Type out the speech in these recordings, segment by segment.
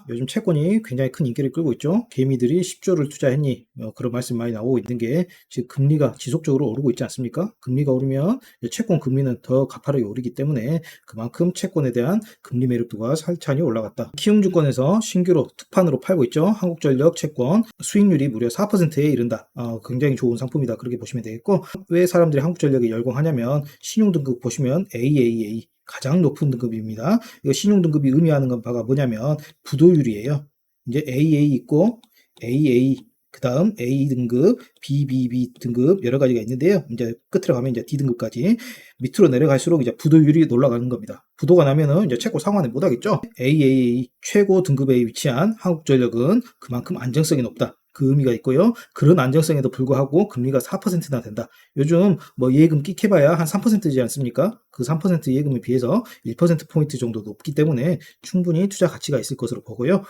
요즘 채권이 굉장히 큰 인기를 끌고 있죠. 개미들이 10조를 투자했니? 그런 말씀 많이 나오고 있는 게 지금 금리가 지속적으로 오르고 있지 않습니까? 금리가 오르면 채권 금리는 더 가파르게 오르기 때문에 그만큼 채권에 대한 금리 매력도가 살찬이 올라갔다. 키움증권에서 신규로 특판으로 팔고 있죠. 한국전력 채권 수익률이 무려 4%에 이른다. 굉장히 좋은 상품이다. 그렇게 보시면 되겠고, 왜 사람들이 한국전력에 열광하냐면 신용등급 보시면 AAA 가장 높은 등급입니다. 이거 신용등급이 의미하는 건 바가 뭐냐면 부도율이에요. 이제 AA 있고 AA 그 다음 A 등급, BBB 등급 여러 가지가 있는데요. 이제 끝으로 가면 이제 D 등급까지 밑으로 내려갈수록 이제 부도율이 올라가는 겁니다. 부도가 나면은 이제 채권 상환을 못 하겠죠. AAA 최고 등급에 위치한 한국전력은 그만큼 안정성이 높다. 그 의미가 있고요. 그런 안정성에도 불구하고 금리가 4%나 된다. 요즘 뭐 예금 끽해봐야 한 3%지 않습니까? 그 3% 예금에 비해서 1%포인트 정도 높기 때문에 충분히 투자 가치가 있을 것으로 보고요.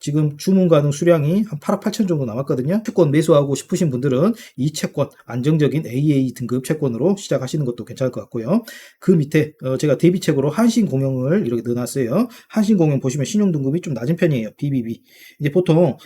지금 주문 가능 수량이 한 8억 8천 정도 남았거든요. 채권 매수하고 싶으신 분들은 이 채권 안정적인 AA 등급 채권으로 시작하시는 것도 괜찮을 것 같고요. 그 밑에 제가 대비책으로 한신공영을 이렇게 넣어놨어요. 한신공영 보시면 신용등급이 좀 낮은 편이에요. BBB. 이제 보통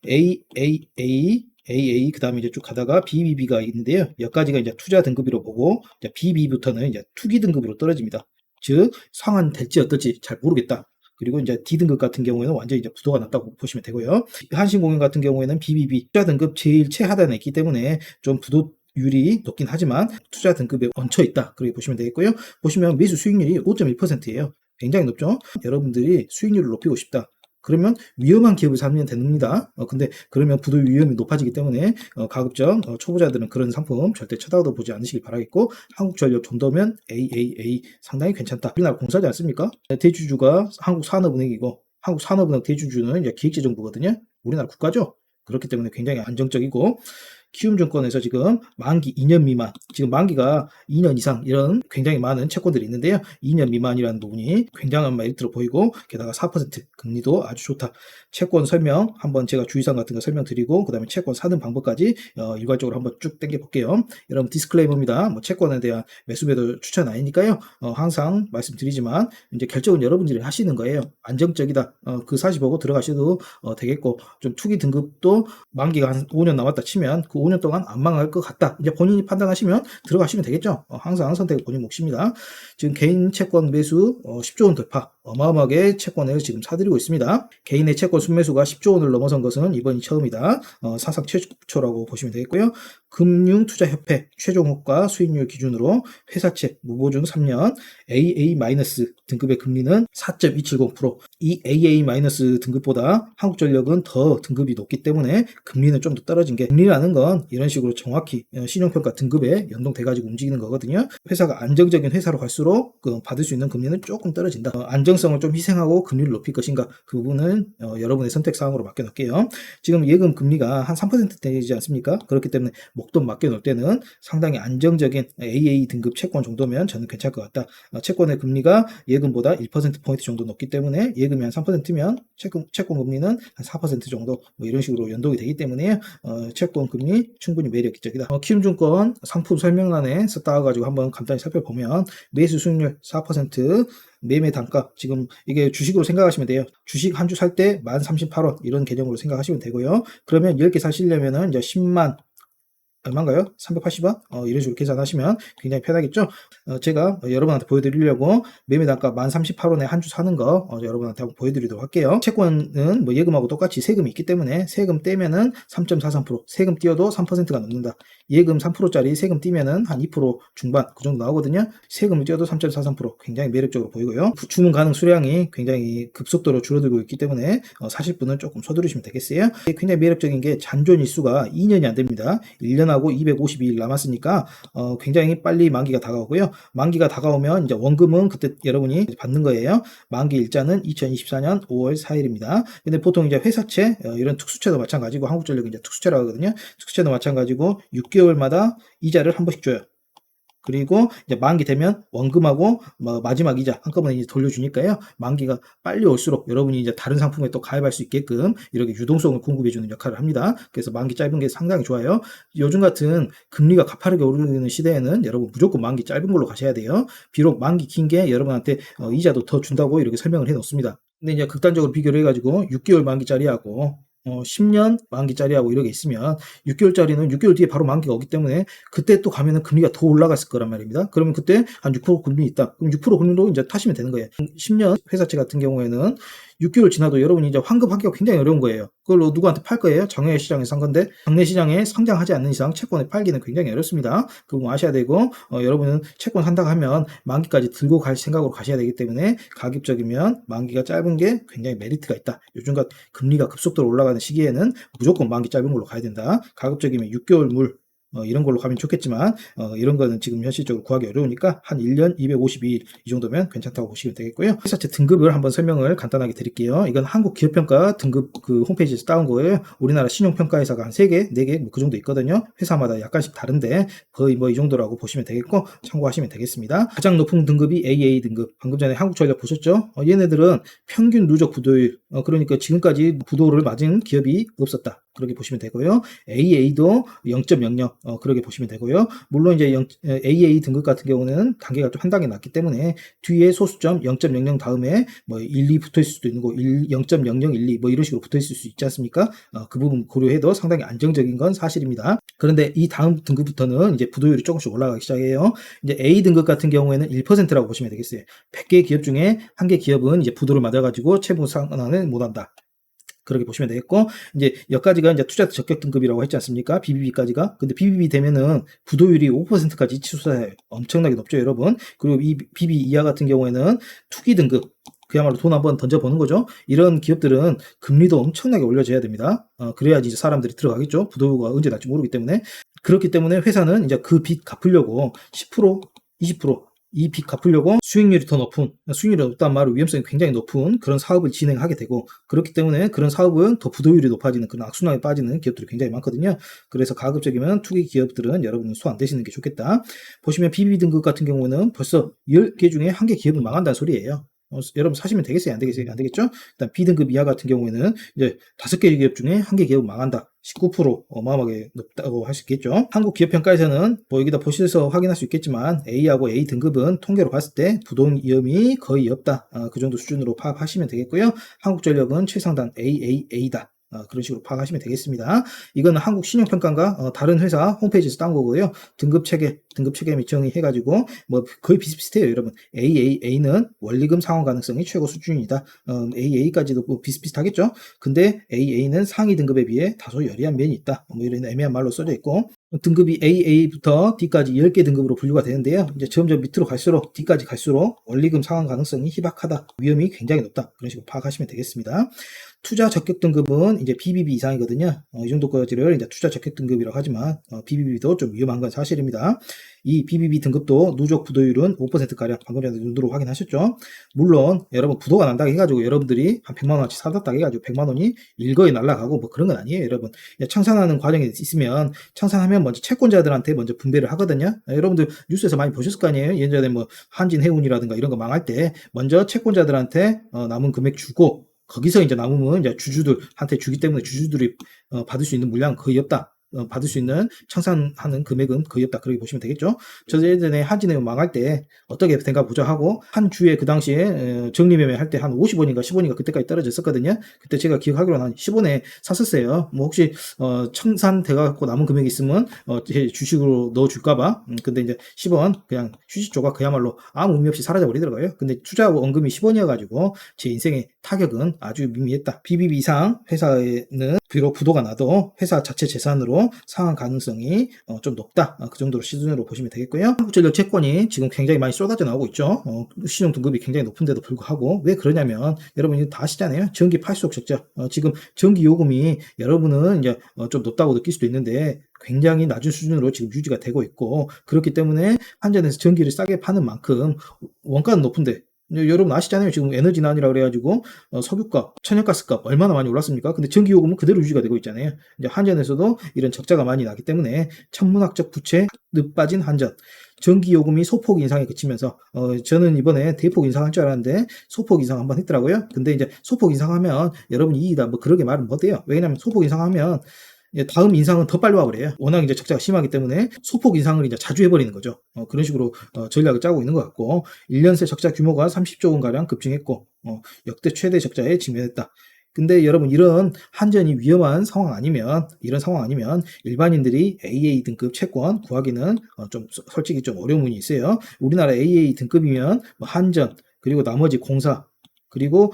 AA, 그 다음에 이제 쭉 가다가 BBB가 있는데요. 여기까지가 이제 투자 등급으로 보고, BB부터는 이제 투기 등급으로 떨어집니다. 즉, 상환 될지 어떨지 잘 모르겠다. 그리고 이제 D 등급 같은 경우에는 완전히 이제 부도가 났다고 보시면 되고요. 한신공연 같은 경우에는 BBB 투자 등급 제일 최하단에 있기 때문에 좀 부도율이 높긴 하지만 투자 등급에 얹혀 있다. 그렇게 보시면 되겠고요. 보시면 매수 수익률이 5.1%예요. 굉장히 높죠? 여러분들이 수익률을 높이고 싶다. 그러면 위험한 기업을 사면 됩니다. 근데 그러면 부도 위험이 높아지기 때문에 가급적 초보자들은 그런 상품 절대 쳐다도 보지 않으시길 바라겠고, 한국전력 정도면 AAA 상당히 괜찮다. 우리나라 공사지 않습니까? 대주주가 한국산업은행이고, 한국산업은행 대주주는 이제 기획재정부거든요. 우리나라 국가죠. 그렇기 때문에 굉장히 안정적이고, 키움증권에서 지금 만기 2년 미만, 지금 만기가 2년 이상 이런 굉장히 많은 채권들이 있는데요. 2년 미만이라는 부분이 굉장한 메리트로 보이고, 게다가 4% 금리도 아주 좋다. 채권 설명 한번 제가 주의사항 같은 거 설명드리고, 그 다음에 채권 사는 방법까지 일괄적으로 한번 쭉 당겨 볼게요. 여러분 디스클레이머입니다. 뭐 채권에 대한 매수매도 추천 아니니까요. 항상 말씀드리지만 이제 결정은 여러분들이 하시는 거예요. 안정적이다. 그 사실 보고 들어가셔도 되겠고, 좀 투기 등급도 만기가 한 5년 남았다 치면 그 5년 동안 안 망할 것 같다. 이제 본인이 판단하시면 들어가시면 되겠죠. 항상 선택은 본인 몫입니다. 지금 개인 채권 매수 10조 원 돌파. 어마어마하게 채권을 지금 사들이고 있습니다. 개인의 채권 순매수가 10조 원을 넘어선 것은 이번이 처음이다. 사상 최초라고 보시면 되겠고요. 금융투자협회 최종 호가 수익률 기준으로 회사채 무보증 3년 AA- 등급의 금리는 4.270%. 이 AA- 등급보다 한국전력은 더 등급이 높기 때문에 금리는 좀 더 떨어진 게, 금리라는 건 이런 식으로 정확히 신용평가 등급에 연동돼 가지고 움직이는 거거든요. 회사가 안정적인 회사로 갈수록 받을 수 있는 금리는 조금 떨어진다. 안정성을 좀 희생하고 금리를 높일 것인가, 그 부분은 여러분의 선택사항으로 맡겨놓을게요. 지금 예금 금리가 한 3% 되지 않습니까? 그렇기 때문에 목돈 맡겨놓을 때는 상당히 안정적인 AA 등급 채권 정도면 저는 괜찮을 것 같다. 채권의 금리가 예금보다 1%포인트 정도 높기 때문에 예금이 한 3%면 채권 금리는 한 4% 정도 뭐 이런 식으로 연동이 되기 때문에 채권 금리 충분히 매력적이다. 키움증권 상품 설명란에 따와가지고 한번 간단히 살펴보면 매수 수익률 4%, 매매 단가, 지금 이게 주식으로 생각하시면 돼요. 주식 한 주 살 때 1038원 이런 개념으로 생각하시면 되고요. 그러면 10개 사시려면은 이제 10만 얼마인가요? 380원? 이런 식으로 계산하시면 굉장히 편하겠죠? 제가 여러분한테 보여드리려고 매매 단가 1038원에 한 주 사는 거 여러분한테 한번 보여드리도록 할게요. 채권은 뭐 예금하고 똑같이 세금이 있기 때문에 세금 떼면은 3.43%, 세금 띄어도 3%가 넘는다. 예금 3%짜리 세금 띄면은 한 2% 중반 그 정도 나오거든요. 세금을 띄어도 3.43%, 굉장히 매력적으로 보이고요. 주문 가능 수량이 굉장히 급속도로 줄어들고 있기 때문에 사실 분은 조금 서두르시면 되겠어요. 굉장히 매력적인 게 잔존 일수가 2년이 안 됩니다. 1년하고 252일 남았으니까 굉장히 빨리 만기가 다가오고요. 만기가 다가오면 이제 원금은 그때 여러분이 받는 거예요. 만기 일자는 2024년 5월 4일입니다. 근데 보통 이제 회사채 이런 특수채도 마찬가지고, 한국전력이 이제 특수채라고 하거든요. 특수채도 마찬가지고 6개월마다 이자를 한 번씩 줘요. 그리고 이제 만기 되면 원금하고 마지막 이자 한꺼번에 이제 돌려주니까요. 만기가 빨리 올수록 여러분이 이제 다른 상품에 또 가입할 수 있게끔 이렇게 유동성을 공급해주는 역할을 합니다. 그래서 만기 짧은 게 상당히 좋아요. 요즘 같은 금리가 가파르게 오르는 시대에는 여러분 무조건 만기 짧은 걸로 가셔야 돼요. 비록 만기 긴 게 여러분한테 이자도 더 준다고 이렇게 설명을 해 놓습니다. 근데 이제 극단적으로 비교를 해가지고 6개월 만기짜리하고 10년 만기짜리하고 이렇게 있으면 6개월짜리는 6개월 뒤에 바로 만기가 오기 때문에 그때 또 가면은 금리가 더 올라갔을 거란 말입니다. 그러면 그때 한 6% 금리 있다. 그럼 6% 금리로 이제 타시면 되는 거예요. 10년 회사채 같은 경우에는 6개월 지나도 여러분이 이제 환급하기가 굉장히 어려운 거예요. 그걸로 누구한테 팔 거예요? 장외 시장에 산 건데 장내 시장에 상장하지 않는 이상 채권을 팔기는 굉장히 어렵습니다. 그거 아셔야 되고 여러분은 채권 산다고 하면 만기까지 들고 갈 생각으로 가셔야 되기 때문에 가급적이면 만기가 짧은 게 굉장히 메리트가 있다. 요즘 같은 금리가 급속도로 올라가는 시기에는 무조건 만기 짧은 걸로 가야 된다. 가급적이면 6개월 물 이런 걸로 가면 좋겠지만 이런 거는 지금 현실적으로 구하기 어려우니까 한 1년 252일 이 정도면 괜찮다고 보시면 되겠고요. 회사채 등급을 한번 설명을 간단하게 드릴게요. 이건 한국기업평가 등급 그 홈페이지에서 따온 거예요. 우리나라 신용평가회사가 한 3개, 4개 뭐 그 정도 있거든요. 회사마다 약간씩 다른데 거의 뭐 이 정도라고 보시면 되겠고 참고하시면 되겠습니다. 가장 높은 등급이 AA 등급. 방금 전에 한국전력 보셨죠? 얘네들은 평균 누적 부도율 그러니까 지금까지 부도를 맞은 기업이 없었다. 그렇게 보시면 되고요. AA도 0.00 그렇게 보시면 되고요. 물론 이제 AA 등급 같은 경우는 단계가 좀 한 단계 낮기 때문에 뒤에 소수점 0.00 다음에 뭐 1, 2 붙어 있을 수도 있는 거 0.0012 뭐 이런 식으로 붙어 있을 수 있지 않습니까? 그 부분 고려해도 상당히 안정적인 건 사실입니다. 그런데 이 다음 등급부터는 이제 부도율이 조금씩 올라가기 시작해요. 이제 A 등급 같은 경우에는 1%라고 보시면 되겠어요. 100개 기업 중에 1개 기업은 이제 부도를 맞아가지고 채무 상환을 못한다. 그렇게 보시면 되겠고, 이제 여기까지가 이제 투자 적격 등급이라고 했지 않습니까? BBB까지가. 근데 BBB 되면은 부도율이 5%까지 치솟아요. 엄청나게 높죠, 여러분. 그리고 이 BB 이하 같은 경우에는 투기 등급. 그야말로 돈 한번 던져보는 거죠. 이런 기업들은 금리도 엄청나게 올려줘야 됩니다. 그래야지 이제 사람들이 들어가겠죠. 부도가 언제 날지 모르기 때문에. 그렇기 때문에 회사는 이제 그 빚 갚으려고 10%, 20% 이 빚 갚으려고 수익률이 더 높은, 수익률이 높다는 말은 위험성이 굉장히 높은 그런 사업을 진행하게 되고, 그렇기 때문에 그런 사업은 더 부도율이 높아지는 그런 악순환에 빠지는 기업들이 굉장히 많거든요. 그래서 가급적이면 투기 기업들은 여러분은 소 안 되시는 게 좋겠다. 보시면 BB 등급 같은 경우는 벌써 10개 중에 1개 기업은 망한다는 소리예요. 여러분 사시면 되겠어요? 안 되겠어요? 안 되겠죠? 일단 B등급 이하 같은 경우에는 이제 5개 기업 중에 1개 기업은 망한다. 19% 어마어마하게 높다고 할 수 있겠죠. 한국기업평가에서는 뭐 여기다 보셔서 확인할 수 있겠지만 A하고 A 등급은 통계로 봤을 때 부동 위험이 거의 없다. 그 정도 수준으로 파악하시면 되겠고요. 한국전력은 최상단 AAA다. 그런 식으로 파악하시면 되겠습니다. 이거는 한국신용평가인가 다른 회사 홈페이지에서 따온 거고요. 등급 체계 및 정의해가지고 뭐 거의 비슷비슷해요, 여러분. AAA는 원리금 상환 가능성이 최고 수준이다. AA까지도 뭐 비슷비슷하겠죠. 근데 AA는 상위 등급에 비해 다소 여리한 면이 있다. 뭐 이런 애매한 말로 써져 있고, 등급이 AA부터 D까지 10개 등급으로 분류가 되는데요. 이제 점점 밑으로 갈수록 D까지 갈수록 원리금 상환 가능성이 희박하다. 위험이 굉장히 높다. 그런 식으로 파악하시면 되겠습니다. 투자 적격 등급은 이제 BBB 이상이거든요. 이 정도까지를 이제 투자 적격 등급이라고 하지만 BBB도 좀 위험한 건 사실입니다. 이 BBB 등급도 누적 부도율은 5%가량 방금 전에 눈으로 확인하셨죠. 물론 여러분 부도가 난다고 해가지고 여러분들이 한 100만 원어치 사뒀다고 해가지고 100만 원이 일거에 날아가고 뭐 그런 건 아니에요, 여러분. 청산하는 과정에 있으면 청산하면 먼저 채권자들한테 먼저 분배를 하거든요. 여러분들 뉴스에서 많이 보셨을 거 아니에요. 예전에 뭐 한진해운이라든가 이런 거 망할 때 먼저 채권자들한테 남은 금액 주고 거기서 이제 남으면 이제 주주들한테 주기 때문에 주주들이 받을 수 있는 물량은 거의 없다. 받을 수 있는 청산하는 금액은 거의 없다. 그렇게 보시면 되겠죠. 저 예전에 한진해운 망할 때 어떻게 된가 보자 하고 한 주에 그 당시에 정리매매 할 때 한 50원인가 10원인가 그때까지 떨어졌었거든요. 그때 제가 기억하기로는 한 10원에 샀었어요. 뭐 혹시 청산돼갖고 남은 금액이 있으면 제 주식으로 넣어줄까봐. 근데 이제 10원 그냥 휴식 조각 그야말로 아무 의미 없이 사라져 버리더라고요. 근데 투자 원금이 10원이어가지고 제 인생의 타격은 아주 미미했다. BBB 이상 회사에는 비록 부도가 나도 회사 자체 재산으로 상환 가능성이 좀 높다. 그 정도로 수준으로 보시면 되겠고요. 한국전력 채권이 지금 굉장히 많이 쏟아져 나오고 있죠. 신용 등급이 굉장히 높은데도 불구하고 왜 그러냐면 여러분이 다 아시잖아요. 전기 팔수록 적자. 지금 전기 요금이 여러분은 이제 좀 높다고 느낄 수도 있는데 굉장히 낮은 수준으로 지금 유지가 되고 있고, 그렇기 때문에 한전에서 전기를 싸게 파는 만큼 원가는 높은데 여러분 아시잖아요. 지금 에너지난이라 그래가지고 석유값, 천연가스값 얼마나 많이 올랐습니까? 근데 전기요금은 그대로 유지가 되고 있잖아요. 이제 한전에서도 이런 적자가 많이 나기 때문에 천문학적 부채 늪 빠진 한전. 전기요금이 소폭 인상에 그치면서 저는 이번에 대폭 인상할 줄 알았는데 소폭 인상 한번 했더라고요. 근데 이제 소폭 인상하면 여러분 이익이다 뭐 그렇게 말은 못해요. 왜냐면 소폭 인상하면 다음 인상은 더 빨리 와버려요. 워낙 이제 적자가 심하기 때문에 소폭 인상을 이제 자주 해버리는 거죠. 그런 식으로 전략을 짜고 있는 것 같고, 1년 새 적자 규모가 30조 원가량 급증했고, 역대 최대 적자에 직면했다. 근데 여러분 이런 한전이 위험한 상황 아니면 이런 상황 아니면 일반인들이 AA 등급 채권 구하기는 좀 솔직히 좀 어려운 부분이 있어요. 우리나라 AA 등급이면 뭐 한전 그리고 나머지 공사 그리고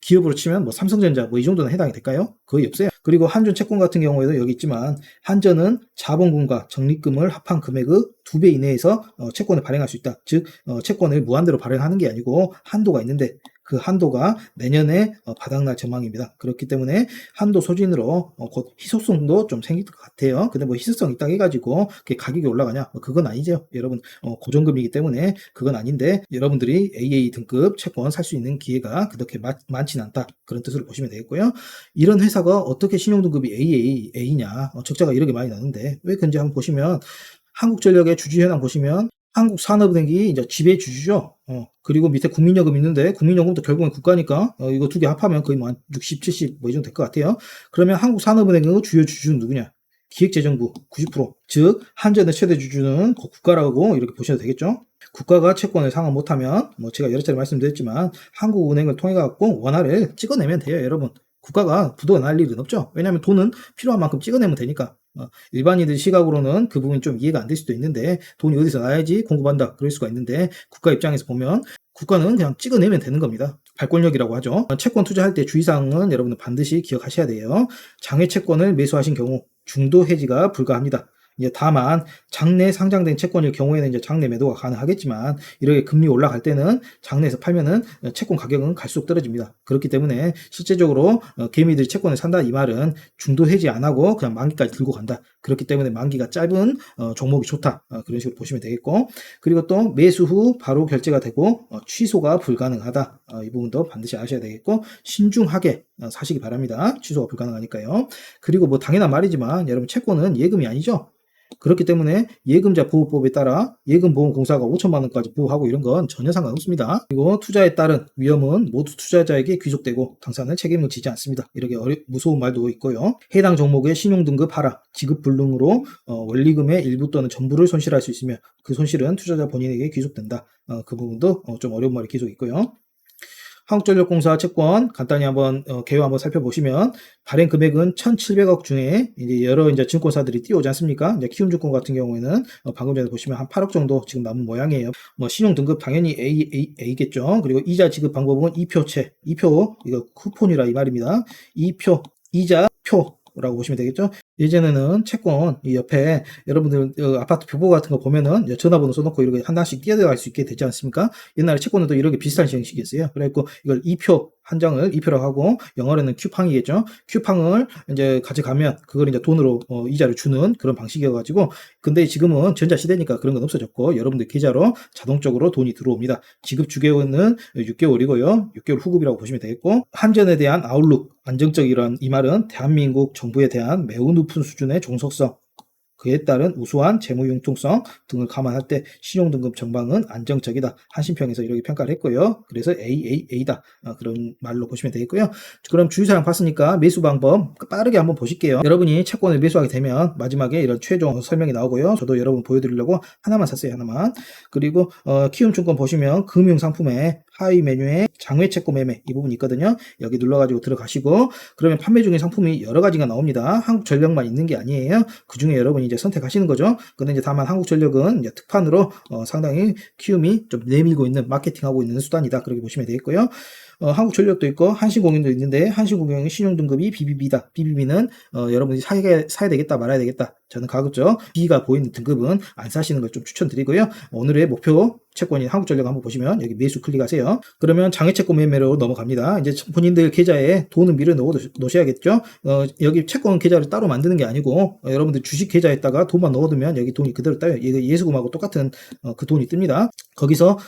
기업으로 치면 뭐 삼성전자 뭐 이 정도는 해당이 될까요? 거의 없어요. 그리고 한전 채권 같은 경우에도 여기 있지만 한전은 자본금과 적립금을 합한 금액의 2배 이내에서 채권을 발행할 수 있다. 즉 채권을 무한대로 발행하는 게 아니고 한도가 있는데 그 한도가 내년에 바닥날 전망입니다. 그렇기 때문에 한도 소진으로 곧 희소성도 좀 생길 것 같아요. 근데 뭐 희소성 있다 해가지고 그게 가격이 올라가냐? 그건 아니죠. 여러분 고정금이기 때문에 그건 아닌데 여러분들이 AA 등급 채권 살 수 있는 기회가 그렇게 많지는 않다. 그런 뜻으로 보시면 되겠고요. 이런 회사가 어떻게 신용등급이 A냐? 적자가 이렇게 많이 나는데 왜 그런지 한번 보시면 한국전력의 주주 현황 보시면 한국산업은행이 이제 지배 주주죠. 그리고 밑에 국민연금 있는데 국민연금도 결국은 국가니까 이거 두 개 합하면 거의 뭐 한 60, 70 뭐 이 정도 될 것 같아요. 그러면 한국산업은행의 주요 주주는 누구냐? 기획재정부 90%. 즉 한전의 최대 주주는 국가라고 이렇게 보셔도 되겠죠. 국가가 채권을 상환 못하면 뭐 제가 여러 차례 말씀드렸지만 한국은행을 통해 갖고 원화를 찍어내면 돼요, 여러분. 국가가 부도가 날 일은 없죠. 왜냐하면 돈은 필요한 만큼 찍어내면 되니까. 일반인들 시각으로는 그 부분이 좀 이해가 안 될 수도 있는데 돈이 어디서 나야지 공급한다 그럴 수가 있는데 국가 입장에서 보면 국가는 그냥 찍어내면 되는 겁니다. 발권력이라고 하죠. 채권 투자할 때 주의사항은 여러분들 반드시 기억하셔야 돼요. 장외 채권을 매수하신 경우 중도 해지가 불가합니다. 이제 다만 장내 상장된 채권일 경우에는 이제 장내 매도가 가능하겠지만 이렇게 금리 올라갈 때는 장내에서 팔면은 채권 가격은 갈수록 떨어집니다. 그렇기 때문에 실제적으로 개미들이 채권을 산다 이 말은 중도 해지 안 하고 그냥 만기까지 들고 간다. 그렇기 때문에 만기가 짧은 종목이 좋다. 그런 식으로 보시면 되겠고 그리고 또 매수 후 바로 결제가 되고 취소가 불가능하다. 이 부분도 반드시 아셔야 되겠고 신중하게 사시기 바랍니다. 취소가 불가능하니까요. 그리고 뭐 당연한 말이지만 여러분 채권은 예금이 아니죠. 그렇기 때문에 예금자 보호법에 따라 예금보험공사가 5천만 원까지 보호하고 이런 건 전혀 상관없습니다. 그리고 투자에 따른 위험은 모두 투자자에게 귀속되고 당사는 책임을 지지 않습니다. 이렇게 무서운 말도 있고요. 해당 종목의 신용등급 하락, 지급 불능으로 원리금의 일부 또는 전부를 손실할 수 있으며 그 손실은 투자자 본인에게 귀속된다. 그 부분도 좀 어려운 말이 계속 있고요. 한국전력공사 채권 간단히 한번 개요 한번 살펴보시면 발행 금액은 1,700억 중에 이제 여러 이제 증권사들이 띄워오지 않습니까? 이제 키움증권 같은 경우에는 방금 전에 보시면 한 8억 정도 지금 남은 모양이에요. 뭐 신용 등급 당연히 A겠죠. 그리고 이자 지급 방법은 2표채, 2표 이거 쿠폰이라 이 말입니다. 2표 이자 표라고 보시면 되겠죠. 예전에는 채권 이 옆에 여러분들 아파트 뷰보 같은 거 보면은 전화번호 써놓고 이렇게 하나씩 띄어갈 수 있게 되지 않습니까? 옛날에 채권도 이렇게 비슷한 형식이었어요. 그래갖고 이걸 2표 한 장을 2표라고 하고 영어로는 큐팡이겠죠. 큐팡을 이제 가져가면 그걸 이제 돈으로 이자를 주는 그런 방식이어가지고 근데 지금은 전자시대니까 그런 건 없어졌고 여러분들 계좌로 자동적으로 돈이 들어옵니다. 지급 주기는 6개월이고요. 6개월 후급이라고 보시면 되겠고 한전에 대한 아웃룩 안정적이란 이 말은 대한민국 정부에 대한 매우 높은 수준의 종속성 그에 따른 우수한 재무 융통성 등을 감안할 때 신용등급 전망은 안정적이다. 한신평에서 이렇게 평가를 했고요. 그래서 AAA다. 그런 말로 보시면 되겠고요. 그럼 주의사항 봤으니까 매수 방법 빠르게 한번 보실게요. 여러분이 채권을 매수하게 되면 마지막에 이런 최종 설명이 나오고요. 저도 여러분 보여드리려고 하나만 샀어요. 하나만. 그리고 키움증권 보시면 금융상품에 하위 메뉴에 장외채권 매매 이 부분이 있거든요. 여기 눌러가지고 들어가시고 그러면 판매 중인 상품이 여러 가지가 나옵니다. 한국전력만 있는 게 아니에요. 그 중에 여러분이 이제 선택하시는 거죠. 근데 이제 다만 한국전력은 이제 특판으로 상당히 키움이 좀 내밀고 있는 마케팅하고 있는 수단이다. 그렇게 보시면 되겠고요. 한국전력도 있고 한신공인도 있는데 한신공인의 신용등급이 BBB다. BBB는 여러분이 사야 되겠다 말아야 되겠다. 저는 가급적 B가 보이는 등급은 안 사시는 걸 좀 추천드리고요. 오늘의 목표 채권인 한국전력 한번 보시면 여기 매수 클릭하세요. 그러면 장외채권 매매로 넘어갑니다. 이제 본인들 계좌에 돈을 밀어 놓으셔야겠죠. 여기 채권 계좌를 따로 만드는 게 아니고 여러분들 주식 계좌에다가 돈만 넣어두면 여기 돈이 그대로 따요. 이거 예수금하고 똑같은 그 돈이 뜹니다. 거기서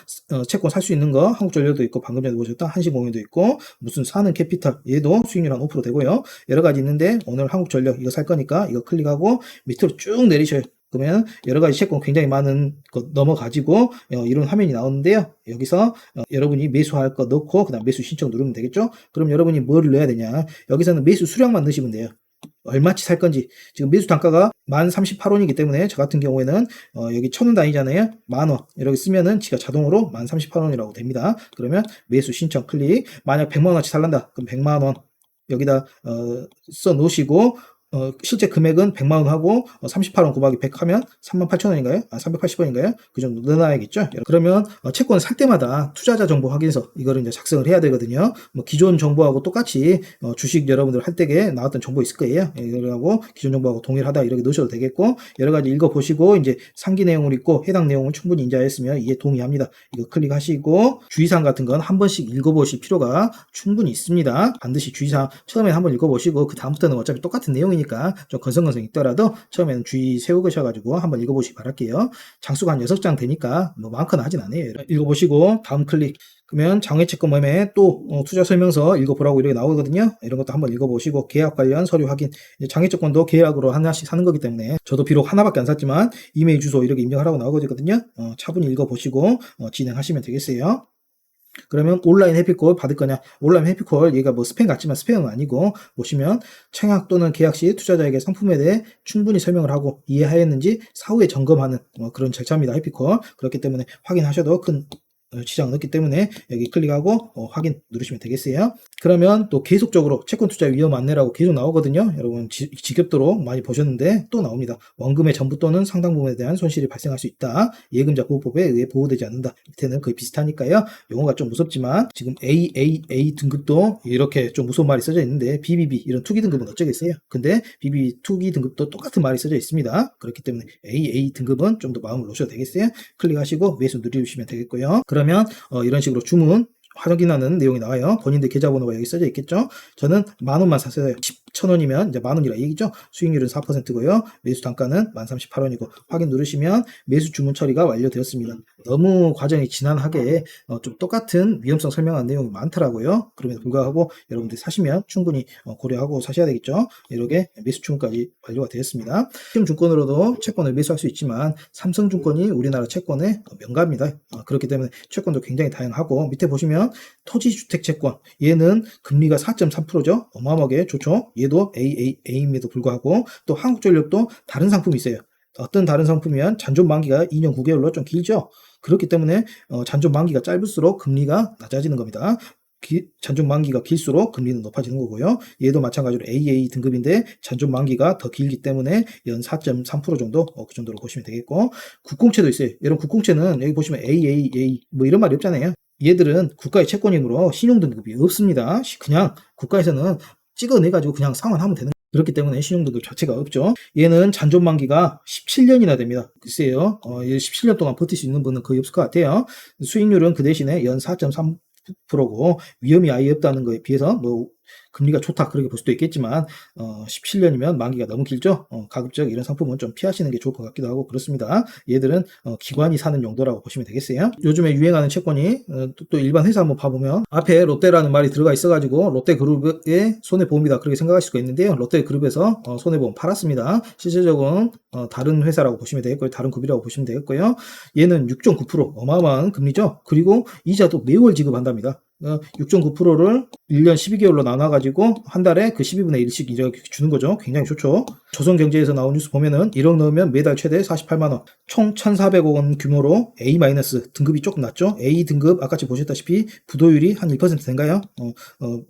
채권 살 수 있는 거 한국전력도 있고 방금 전에 보셨던 한신공인도 있고 무슨 사는 캐피탈 얘도 수익률 한 5% 되고요. 여러 가지 있는데 오늘 한국전력 이거 살 거니까 이거 클릭하고 밑으로 쭉 내리셔요. 그러면 여러 가지 채권 굉장히 많은 것 넘어가지고 이런 화면이 나오는데요. 여기서 여러분이 매수할 거 넣고 그다음 매수 신청 누르면 되겠죠. 그럼 여러분이 뭐를 넣어야 되냐? 여기서는 매수 수량만 넣으시면 돼요. 얼마치 살 건지. 지금 매수 단가가 1038원이기 때문에 저 같은 경우에는 여기 1000원 단위잖아요. 만원 이렇게 쓰면은 지가 자동으로 1038원이라고 됩니다. 그러면 매수 신청 클릭. 만약 100만원어치 살란다. 그럼 100만원 여기다 써 놓으시고 실제 금액은 100만원 하고 38원 곱하기 100 하면 38,000원인가요? 380원인가요? 그 정도 넣어놔야겠죠? 그러면 채권을 살 때마다 투자자 정보 확인서 이거를 이제 작성을 해야 되거든요. 뭐 기존 정보하고 똑같이 주식 여러분들 할 때에 나왔던 정보 있을 거예요. 이거하고 기존 정보하고 동일하다 이렇게 넣으셔도 되겠고, 여러 가지 읽어보시고 이제 상기 내용을 읽고 해당 내용을 충분히 인지하였으면 이해 동의합니다. 이거 클릭하시고 주의사항 같은 건 한 번씩 읽어보실 필요가 충분히 있습니다. 반드시 주의사항 처음에 한번 읽어보시고 그 다음부터는 어차피 똑같은 내용이니까 좀 건성건성 있더라도 처음에는 주의 세우셔가지고 한번 읽어보시기 바랄게요. 장수가 한 6장 되니까 뭐 많거나 하진 않아요. 읽어보시고 다음 클릭. 그러면 장외채권 매매 또 투자 설명서 읽어보라고 이렇게 나오거든요. 이런 것도 한번 읽어보시고 계약 관련 서류 확인. 장외채권도 계약으로 하나씩 사는 거기 때문에 저도 비록 하나밖에 안 샀지만 이메일 주소 이렇게 입력하라고 나오거든요. 차분히 읽어보시고 진행하시면 되겠어요. 그러면 온라인 해피콜 받을 거냐? 온라인 해피콜 얘가 뭐 스팸 같지만 스팸은 아니고, 보시면 청약 또는 계약 시 투자자에게 상품에 대해 충분히 설명을 하고 이해하였는지 사후에 점검하는 그런 절차입니다. 해피콜. 그렇기 때문에 확인하셔도 큰 지장은 없기 때문에 여기 클릭하고 확인 누르시면 되겠어요. 그러면 또 계속적으로 채권 투자 위험 안내라고 계속 나오거든요. 여러분 지겹도록 많이 보셨는데 또 나옵니다. 원금의 전부 또는 상당 부분에 대한 손실이 발생할 수 있다. 예금자 보호법에 의해 보호되지 않는다. 밑에는 거의 비슷하니까요. 용어가 좀 무섭지만 지금 AAA 등급도 이렇게 좀 무서운 말이 써져 있는데 BBB 이런 투기 등급은 어쩌겠어요. 근데 BBB 투기 등급도 똑같은 말이 써져 있습니다. 그렇기 때문에 AA 등급은 좀 더 마음을 놓으셔도 되겠어요. 클릭하시고 매수 누르시면 되겠고요. 그러면 이런 식으로 주문 확인하는 내용이 나와요. 본인들 계좌번호가 여기 써져 있겠죠. 저는 10,000원만 샀어요. 10,000원이면 이제 만원이라 얘기죠. 수익률은 4%고요. 매수 단가는 1038원이고 확인 누르시면 매수 주문 처리가 완료되었습니다. 너무 과정이 지난하게 좀 똑같은 위험성 설명한 내용이 많더라고요. 그럼에도 불구하고 여러분들이 사시면 충분히 고려하고 사셔야 되겠죠. 이렇게 매수 주문까지 완료가 되었습니다. 시험증권으로도 채권을 매수할 수 있지만 삼성증권이 우리나라 채권의 명가입니다. 그렇기 때문에 채권도 굉장히 다양하고, 밑에 보시면 토지주택채권, 얘는 금리가 4.3%죠. 어마어마하게 좋죠. 얘도 AAA임에도 불구하고 또 한국전력도 다른 상품이 있어요. 어떤 다른 상품이면 잔존 만기가 2년 9개월로 좀 길죠. 그렇기 때문에 잔존 만기가 짧을수록 금리가 낮아지는 겁니다. 잔존 만기가 길수록 금리는 높아지는 거고요. 얘도 마찬가지로 AA 등급인데 잔존 만기가 더 길기 때문에 연 4.3% 정도 그 정도로 보시면 되겠고, 국공채도 있어요. 여러분 국공채는 여기 보시면 AAA 뭐 이런 말이 없잖아요. 얘들은 국가의 채권이므로 신용 등급이 없습니다. 그냥 국가에서는 찍어내가지고 그냥 상환하면 되는, 그렇기 때문에 신용등급 자체가 없죠. 얘는 잔존 만기가 17년이나 됩니다. 글쎄요, 17년 동안 버틸 수 있는 분은 거의 없을 것 같아요. 수익률은 그 대신에 연 4.3%고 위험이 아예 없다는 거에 비해서 뭐 금리가 좋다 그렇게 볼 수도 있겠지만 17년이면 만기가 너무 길죠. 가급적 이런 상품은 좀 피하시는 게 좋을 것 같기도 하고 그렇습니다. 얘들은 기관이 사는 용도라고 보시면 되겠어요. 요즘에 유행하는 채권이 또 일반 회사 한번 봐보면 앞에 롯데라는 말이 들어가 있어가지고 롯데그룹의 손해보험이다 그렇게 생각할 수가 있는데요. 롯데그룹에서 손해보험 팔았습니다. 실질적으로는 다른 회사라고 보시면 되겠고요. 다른 급이라고 보시면 되겠고요. 얘는 6.9% 어마어마한 금리죠. 그리고 이자도 매월 지급한답니다. 6.9%를 1년 12개월로 나눠가지고 한 달에 그 12분의 1씩 이렇게 주는 거죠. 굉장히 좋죠. 조선경제에서 나온 뉴스 보면은 1억 넣으면 매달 최대 48만원, 총 1,400억 원 규모로 A- 등급이 조금 낮죠. A 등급 아까 보셨다시피 부도율이 한 1% 된가요?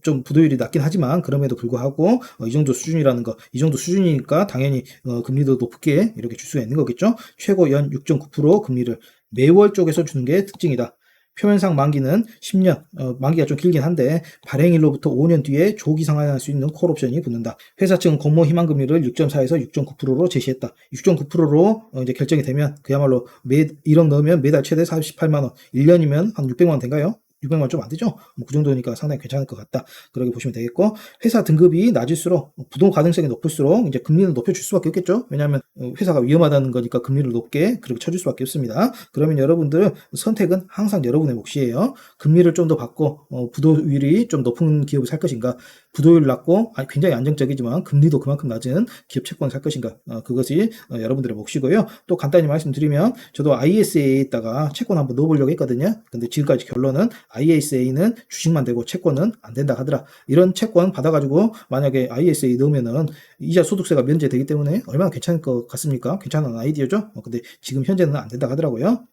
좀 부도율이 낮긴 하지만 그럼에도 불구하고 이 정도 수준이라는 거, 이 정도 수준이니까 당연히 금리도 높게 이렇게 줄 수가 있는 거겠죠. 최고 연 6.9% 금리를 매월 쪽에서 주는 게 특징이다. 표면상 만기는 10년, 만기가 좀 길긴 한데 발행일로부터 5년 뒤에 조기 상환할 수 있는 콜옵션이 붙는다. 회사 측은 공모 희망금리를 6.4에서 6.9%로 제시했다. 6.9%로 이제 결정이 되면 그야말로 1억 넣으면 매달 최대 48만원, 1년이면 한 600만원 된가요? 600만 원 좀 안 되죠? 그 정도니까 상당히 괜찮을 것 같다. 그렇게 보시면 되겠고, 회사 등급이 낮을수록 부동 가능성이 높을수록 이제 금리는 높여줄 수밖에 없겠죠? 왜냐하면 회사가 위험하다는 거니까 금리를 높게 그렇게 쳐줄 수밖에 없습니다. 그러면 여러분들 선택은 항상 여러분의 몫이에요. 금리를 좀 더 받고 부도율이 좀 높은 기업을 살 것인가, 부도율 낮고 굉장히 안정적이지만 금리도 그만큼 낮은 기업 채권을 살 것인가, 그것이 여러분들의 몫이고요. 또 간단히 말씀드리면 저도 ISA에다가 채권 한번 넣어보려고 했거든요. 근데 지금까지 결론은 ISA는 주식만 되고 채권은 안 된다 하더라. 이런 채권 받아가지고 만약에 ISA 넣으면은 이자 소득세가 면제되기 때문에 얼마나 괜찮을 것 같습니까? 괜찮은 아이디어죠? 근데 지금 현재는 안 된다 하더라고요.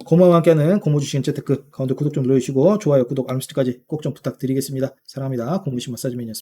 고마워 함께하는 고모주식 재테크 가운데 구독 좀 눌러주시고 좋아요, 구독, 알림 설정까지 꼭 좀 부탁드리겠습니다. 사랑합니다. 고모주식 마사지맨이었습니다.